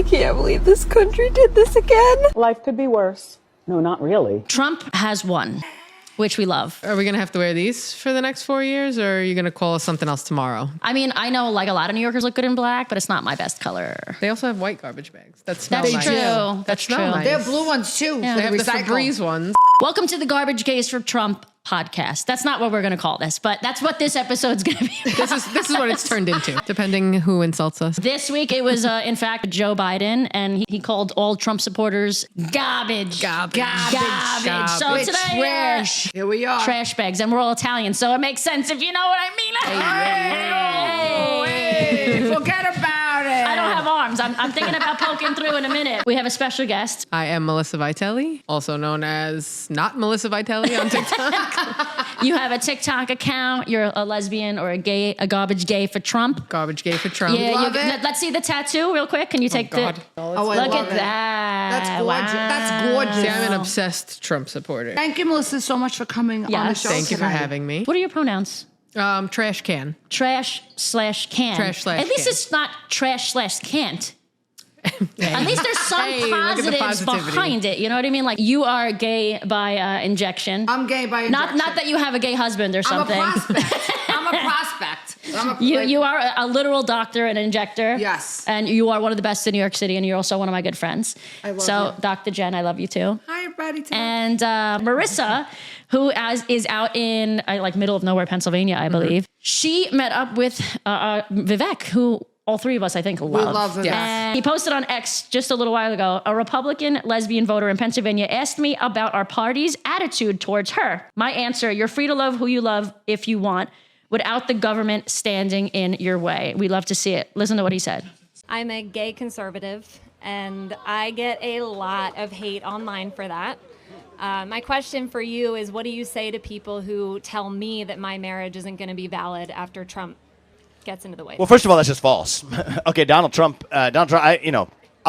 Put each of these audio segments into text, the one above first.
I can't believe this country did this again. Life could be worse. No, not really. Trump has won, which we love. Are we going to have to wear these for the next 4 years, or are you going to call us something else tomorrow? I mean, I know like a lot of New Yorkers look good in black, but it's not my best color. They also have white garbage bags. That's true. That That's smell true. nice. They have blue ones too. Yeah. They have the recycle. Febreze ones. Welcome to the Garbage Gays for Trump podcast. That's not what we're going to call this, but that's what this episode's going to be. This is what it's turned into, depending who insults us. This week, it was, in fact, Joe Biden, and he called all Trump supporters garbage. Garbage. So It's today, trash. Here we are. trash bags, and we're all Italian, so it makes sense if you know what I mean. Hey, forget about it. I don't have arms. I'm thinking about poking through in a minute. We have a special guest. I am Melissa Vitelli, also known as not Melissa Vitelli on TikTok. You have a TikTok account. You're a lesbian or a garbage gay for Trump. Garbage gay for Trump. Yeah, Love it. let's see the tattoo real quick. Can you take God. Oh, I Look love at it. that. That's gorgeous. Wow. That's gorgeous. See, I'm an obsessed Trump supporter. Thank you, Melissa, so much for coming on the Yes. show Thank you for tonight. having me. What are your pronouns? Trash can. Trash/can. Trash/can. At least it's not trash/can't. At least there's some Hey, look at the positives positivity. behind it. You know what I mean? Like you are gay by injection. I'm gay by injection. Not that you have a gay husband or I'm a something. prospect. I'm a prospect. You are a literal doctor and injector. Yes. And you are one of the best in New York City, and you're also one of my good friends. I love so, you. Dr. Jen, I love you too. Hi, everybody. And Marissa, who is out in like middle of nowhere, Pennsylvania, I believe. She met up with Vivek, who all three of us, I think, love. We love Vivek. And he posted on X just a little while ago, a Republican lesbian voter in Pennsylvania asked me about our party's attitude towards her. My answer, you're free to love who you love if you want, without the government standing in your way. We love to see it. Listen to what he said. I'm a gay conservative, and I get a lot of hate online for that. My question for you is, what do you say to people who tell me that my marriage isn't going to be valid after Trump gets into the White House? Well, first of all, that's just false. Okay, Donald Trump, I'm going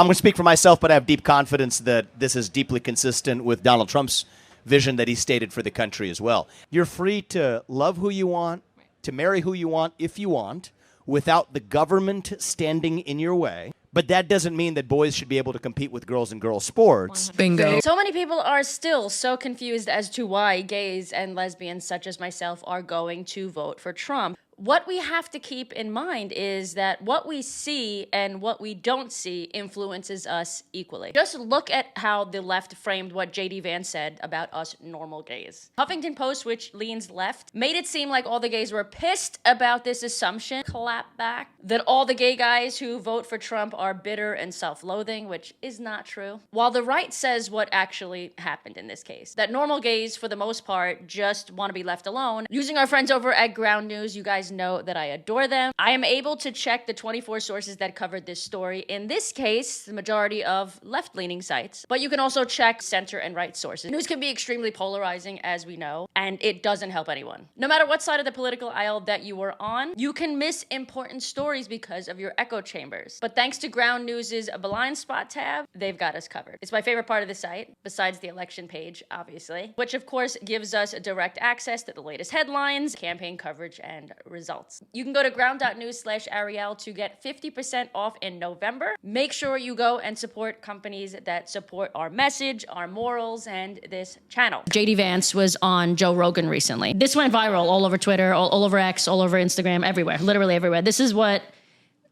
to speak for myself, but I have deep confidence that this is deeply consistent with Donald Trump's vision that he stated for the country as well. You're free to love who you want, to marry who you want if you want, without the government standing in your way. But that doesn't mean that boys should be able to compete with girls in girls' sports. Bingo. So many people are still so confused as to why gays and lesbians such as myself are going to vote for Trump. What we have to keep in mind is that what we see and what we don't see influences us equally. Just look at how the left framed what J.D. Vance said about us normal gays. Huffington Post, which leans left, made it seem like all the gays were pissed about this assumption, clap back, that all the gay guys who vote for Trump are bitter and self-loathing, which is not true. While the right says what actually happened in this case, that normal gays, for the most part, just want to be left alone. Using our friends over at Ground News, you guys know that I adore them. I am able to check the 24 sources that covered this story. In this case, the majority of left-leaning sites, but you can also check center and right sources. News can be extremely polarizing, as we know, and it doesn't help anyone. No matter what side of the political aisle that you are on, you can miss important stories because of your echo chambers. But thanks to Ground News's blind spot tab, they've got us covered. It's my favorite part of the site, besides the election page, obviously, which of course gives us direct access to the latest headlines, campaign coverage, and results. You can go to ground.news/Ariel to get 50% off in November. Make sure you go and support companies that support our message, our morals, and this channel. J.D. Vance was on Joe Rogan recently. This went viral all over Twitter, all over X, all over Instagram, everywhere, literally everywhere. This is what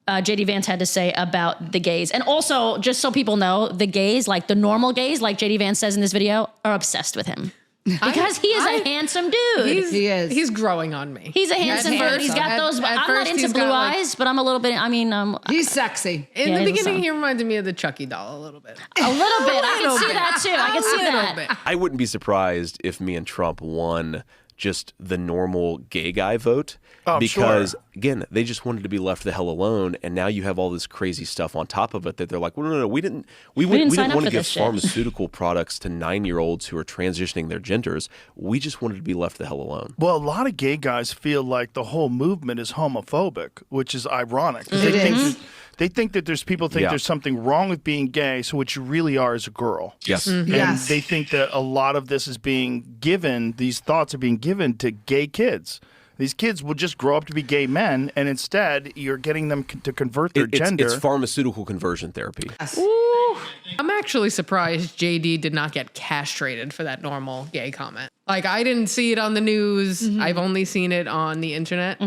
J.D. Vance had to say about the gays. And also, just so people know, the gays, like the normal gays, like J.D. Vance says in this video, are obsessed with him. Because he is a handsome dude. He is. He's growing on me. He's a handsome dude. He's got those. I'm not into blue eyes, but I'm a little bit. I mean, He's sexy. In Yeah, the he's beginning, awesome. he reminded me of the Chucky doll a little bit. a little bit. I can see that too. I can see that. I wouldn't be surprised if me and Trump won just the normal gay guy vote because again, they just wanted to be left the hell alone, and now you have all this crazy stuff on top of it that they're like, well, no, we didn't sign up want for to give this shit. pharmaceutical products to 9-year-olds who are transitioning their genders. We just wanted to be left the hell alone. Well, a lot of gay guys feel like the whole movement is homophobic, which is ironic. 'Cause they think that there's people think there's something wrong with being gay, so what you really are is a girl. Yes. And they think that a lot of this is being given, these thoughts are being given to gay kids. These kids will just grow up to be gay men, and instead you're getting them to convert their gender. It's pharmaceutical conversion therapy. Ooh. I'm actually surprised JD did not get castrated for that normal gay comment. Like, I didn't see it on the news. I've only seen it on the internet.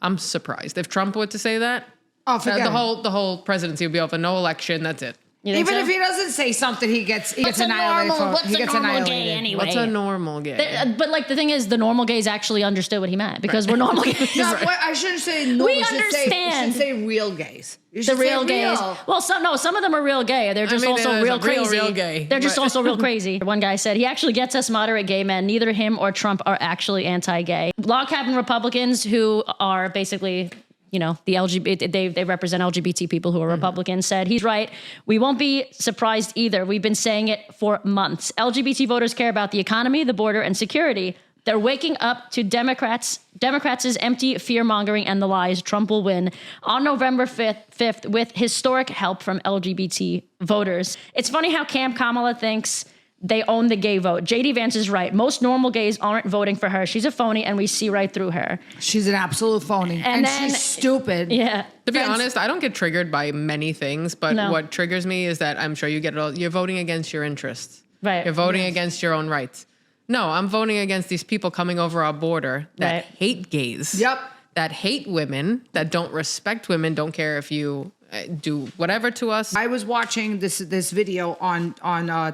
I'm surprised. If Trump were to say that, the whole presidency would be over. No election. That's it. Even if he doesn't say something, he gets annihilated. What's a normal gay anyway? What's a normal gay? But like the thing is, the normal gays actually understood what he meant because we're normal gays. No, I shouldn't say normal. We understand. You should say real gays. The real gays. Well, some of them are real gay. They're just also real crazy. Real gay. They're just also real crazy. One guy said he actually gets us moderate gay men. Neither him or Trump are actually anti-gay. Log cabin Republicans who are basically, the LGBT, they represent LGBT people who are Republicans, said he's right. We won't be surprised either. We've been saying it for months. LGBT voters care about the economy, the border, and security. They're waking up to Democrats' empty fear-mongering and the lies. Trump will win on November 5th with historic help from LGBT voters. It's funny how Camp Kamala thinks they own the gay vote. J.D. Vance is right. Most normal gays aren't voting for her. She's a phony, and we see right through her. She's an absolute phony. And she's stupid. Yeah. To be honest, I don't get triggered by many things, but what triggers me is that I'm sure you get it all. You're voting against your interests. Right. You're voting against your own rights. No, I'm voting against these people coming over our border that hate gays. Yep. That hate women, that don't respect women, don't care if you do whatever to us. I was watching this video on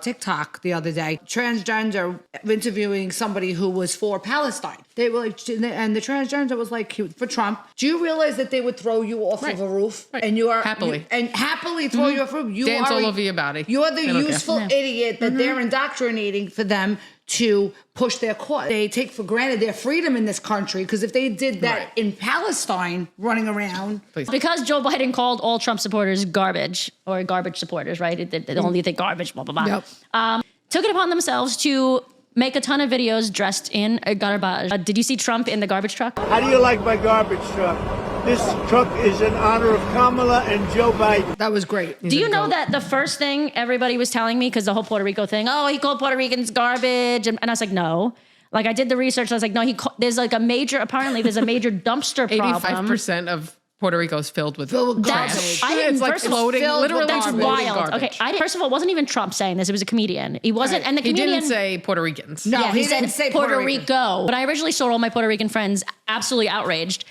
TikTok the other day. Transgender interviewing somebody who was for Palestine. They were like, and the transgender was like, for Trump. Do you realize that they would throw you off of a roof and you are happily throw you off a roof? You dance all over your body. You're the useful idiot that they're indoctrinating for them to push their cause. They take for granted their freedom in this country because if they did that in Palestine, running around. Because Joe Biden called all Trump supporters garbage or garbage supporters, right? They only think garbage, blah, blah, blah. Yep. Took it upon themselves to make a ton of videos dressed in a garbage. Did you see Trump in the garbage truck? How do you like my garbage truck? This truck is in honor of Kamala and Joe Biden. That was great. Do you know that the first thing everybody was telling me, because the whole Puerto Rico thing, he called Puerto Ricans garbage. And I was like, no. Like, I did the research. I was like, no, there's a major dumpster problem. 85% of Puerto Rico is filled with trash. It's like floating, literally. That's wild. Garbage. Okay, first of all, it wasn't even Trump saying this. It was a comedian. He wasn't, and the comedian... He didn't say Puerto Ricans. No, he didn't say Puerto Rico. When I originally saw all my Puerto Rican friends absolutely outraged,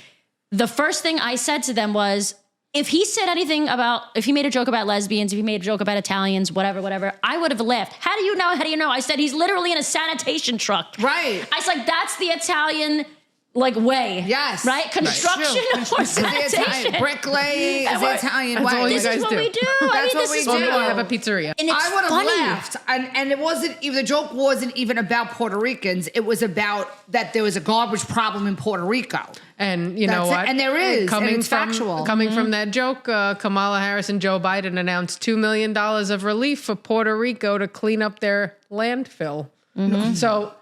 the first thing I said to them was, if he made a joke about lesbians, if he made a joke about Italians, whatever, I would have laughed. How do you know? I said, he's literally in a sanitation truck. Right. I was like, that's the Italian... way. Yes. Right? Construction or sanitation. Bricklaying is the Italian way. All you This guys is what do. we do. That's what we do. We have a pizzeria. And it's I would have funny. laughed. And it wasn't even, the joke wasn't even about Puerto Ricans. It was about that there was a garbage problem in Puerto Rico. And you know what? And there is. And it's factual. Coming from that joke, Kamala Harris and Joe Biden announced $2 million of relief for Puerto Rico to clean up their landfill. So...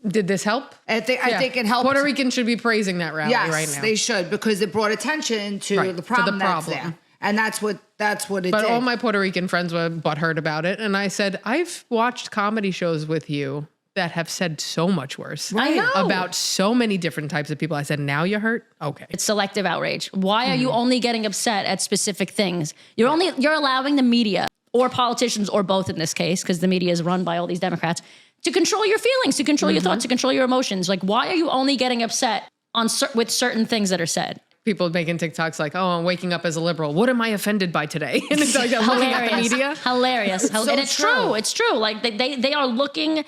did this help? I think it helped. Puerto Ricans should be praising that rally right now. Yes, they should, because it brought attention to the problem that's there. And that's what it did. But all my Puerto Rican friends were butthurt about it. And I said, I've watched comedy shows with you that have said so much worse. I know. About so many different types of people. I said, now you hurt? Okay. It's selective outrage. Why are you only getting upset at specific things? You're allowing the media or politicians or both in this case, because the media is run by all these Democrats, to control your feelings, to control your thoughts, to control your emotions. Like, why are you only getting upset with certain things that are said? People making TikToks like, I'm waking up as a liberal. What am I offended by today? And it's like, looking at the media. Hilarious. And it's true. It's true. Like, they are looking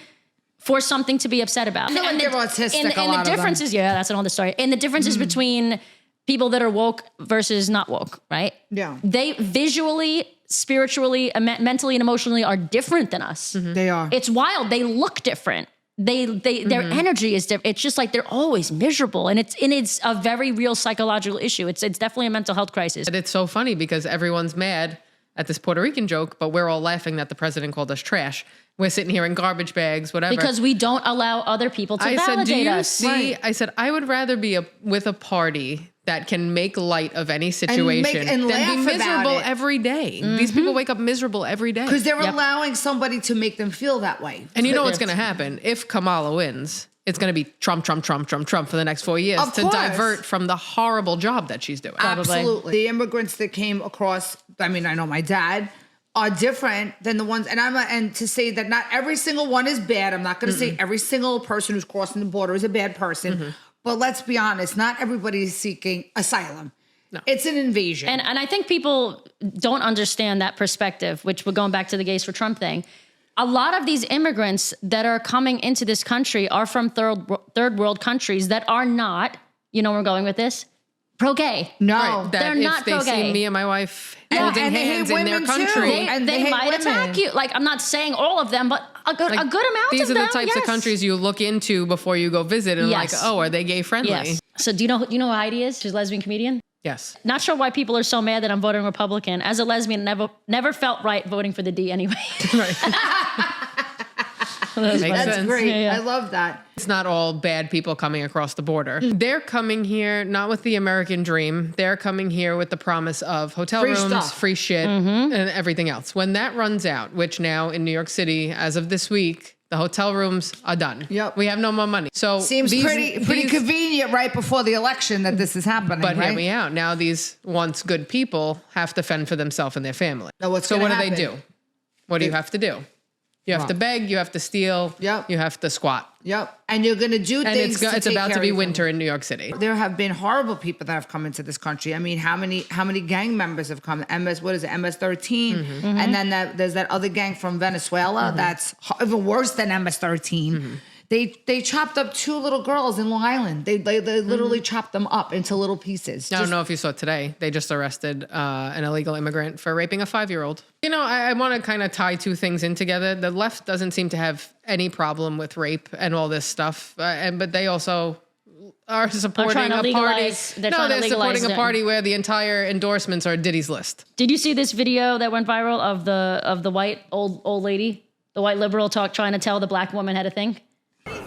for something to be upset about. I feel like they're autistic, a lot and the difference is, that's another story. And the difference is between people that are woke versus not woke, right? Yeah. They visually, spiritually, mentally, and emotionally are different than us. They are. It's wild. They look different. Their energy is different. It's just like they're always miserable, and it's a very real psychological issue. It's definitely a mental health crisis. And it's so funny because everyone's mad at this Puerto Rican joke, but we're all laughing that the president called us trash. We're sitting here in garbage bags, whatever. Because we don't allow other people to validate us. I said, I would rather be with a party that can make light of any situation and than be miserable every day. These people wake up miserable every day. Because they're allowing somebody to make them feel that way. And you know what's going to happen if Kamala wins it's going to be Trump for the next 4 years Of to course. divert from the horrible job that she's doing. Absolutely. The immigrants that came across, I mean, I know my dad, are different than the ones, and to say that not every single one is bad. I'm not going to say every single person who's crossing the border is a bad person, but let's be honest, not everybody is seeking asylum. No. It's an invasion. And I think people don't understand that perspective, which we're going back to the Gays for Trump thing. A lot of these immigrants that are coming into this country are from third world countries that are not, you know where I'm going with this? Pro-gay. No. Right, they're not pro-gay. If they see me and my wife holding and they hands hate in their women too. country. They might attack you. Like, I'm not saying all of them, but a good amount of them. These are the types of countries you look into before you go visit and like, oh, are they gay friendly? Yes. So do you know who Heidi is? She's a lesbian comedian. Yes. Not sure why people are so mad that I'm voting Republican. As a lesbian, never felt right voting for the D anyway. Right. That's great. Yeah. I love that. It's not all bad people coming across the border. They're coming here not with the American dream. They're coming here with the promise of hotel Free rooms, stuff. free shit, and everything else. When that runs out, which now in New York City, as of this week, the hotel rooms are done. Yep. We have no more money. So Seems pretty convenient right before the election that this is happening. But right? hear me out. Now these once good people have to fend for themselves and their family. Now what's so gonna what do happen? they do? What do you have to do? You have to beg, you have to steal, Yep. you have to squat. Yep. And you're going to do And things it's about to be winter in New York City. There have been horrible people that have come into this country. I mean, how many gang members have come? MS-13? And then there's that other gang from Venezuela that's even worse than MS-13. They chopped up 2 little girls in Long Island. They literally chopped them up into little pieces. I don't know if you saw today, they just arrested an illegal immigrant for raping a 5-year-old. You know, I want to kind of tie 2 things in together. The left doesn't seem to have any problem with rape and all this stuff, but they also are supporting a party. They're supporting a party where the entire endorsements are Diddy's List. Did you see this video that went viral of the white old lady, the white liberal trying to tell the black woman how to think?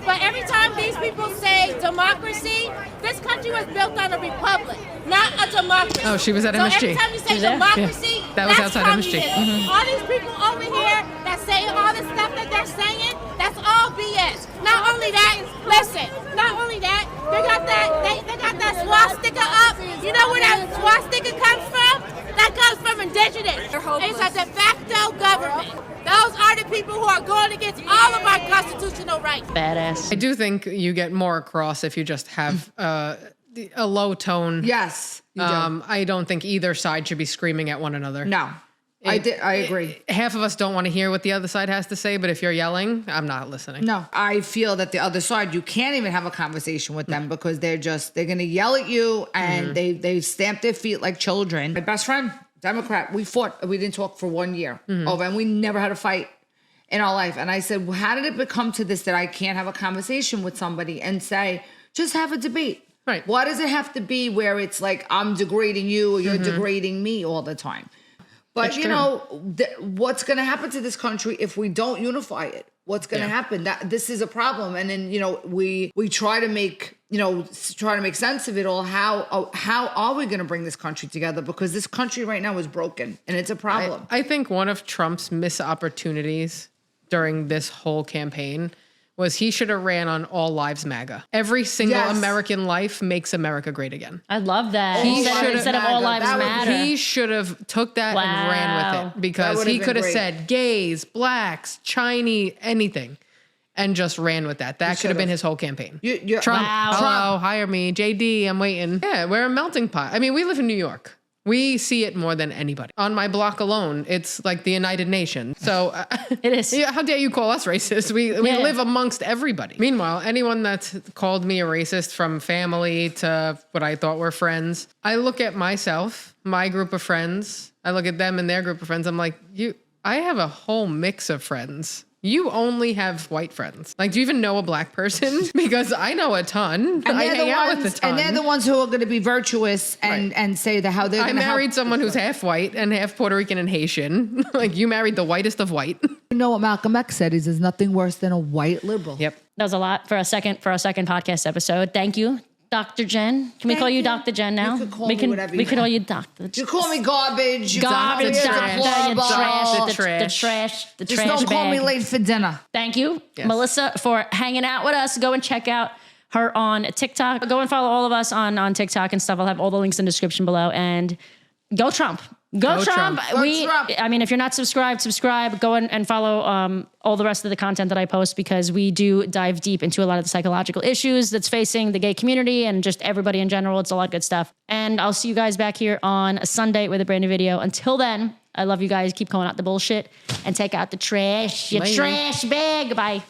But every time these people say democracy, this country was built on a republic, not a democracy. Oh, she was at MSG. So every time you say democracy, yeah. That was that's outside MSG. All these people over here that say all this stuff that they're saying, that's all BS. Not only that, listen, they got that swastika up. You know where that swastika comes from? That comes from indigenous. It's a de facto government. Those are the people who are going against all of our constitutional rights. Badass. I do think you get more across if you just have a low tone. Yes. You do. I don't think either side should be screaming at one another. No. I agree. Half of us don't want to hear what the other side has to say, but if you're yelling, I'm not listening. No, I feel that the other side, you can't even have a conversation with them because they're going to yell at you and they stamp their feet like children. My best friend, Democrat, we didn't talk for 1 year over, and we never had a fight in our life. And I said, well, how did it become to this that I can't have a conversation with somebody and say, just have a debate? Right. Why does it have to be where it's like I'm degrading you or you're degrading me all the time? But, you know, what's going to happen to this country if we don't unify it? What's going to happen? This is a problem. And then, you know, we try to make sense of it all. How are we going to bring this country together? Because this country right now is broken and it's a problem. I think one of Trump's missed opportunities during this whole campaign was he should have ran on All Lives MAGA. Every single American life makes America great again. I love that. He Instead of All Lives Matter. He should have took that and ran with it because he could have said gays, blacks, Chinese, anything, and just ran with that. That could have been his whole campaign. Trump, hello, hire me. JD, I'm waiting. Yeah, we're a melting pot. I mean, we live in New York. We see it more than anybody. On my block alone, it's like the United Nations. So it is. How dare you call us racist? We live amongst everybody. Meanwhile, anyone that's called me a racist, from family to what I thought were friends, I look at myself, my group of friends, I look at them and their group of friends. I'm like, I have a whole mix of friends. You only have white friends. Like, do you even know a black person? Because I know a ton. I hang out with a ton. And they're the ones who are going to be virtuous and say that how they're going to help. I married someone who's half white and half Puerto Rican and Haitian. Like, you married the whitest of white. You know what Malcolm X said is there's nothing worse than a white liberal. Yep. That was a lot for a second podcast episode. Thank you Dr. Jen. Can we call you Dr. Jen now? You could call me whatever we you can call want. you Doctor. You call me garbage. You Garbage, call me Doctor, you horrible. trash, the Just trash don't call me bag. late for dinner. Thank you, Melissa, for hanging out with us. Go and check out her on TikTok. Go and follow all of us on TikTok and stuff. I'll have all the links in the description below. And go Trump. Go Trump. Go Trump. I mean, if you're not subscribed, subscribe. Go and follow all the rest of the content that I post, because we do dive deep into a lot of the psychological issues that's facing the gay community and just everybody in general. It's a lot of good stuff. And I'll see you guys back here on a Sunday with a brand new video. Until then, I love you guys. Keep calling out the bullshit and take out the trash. Your trash bag. Bye.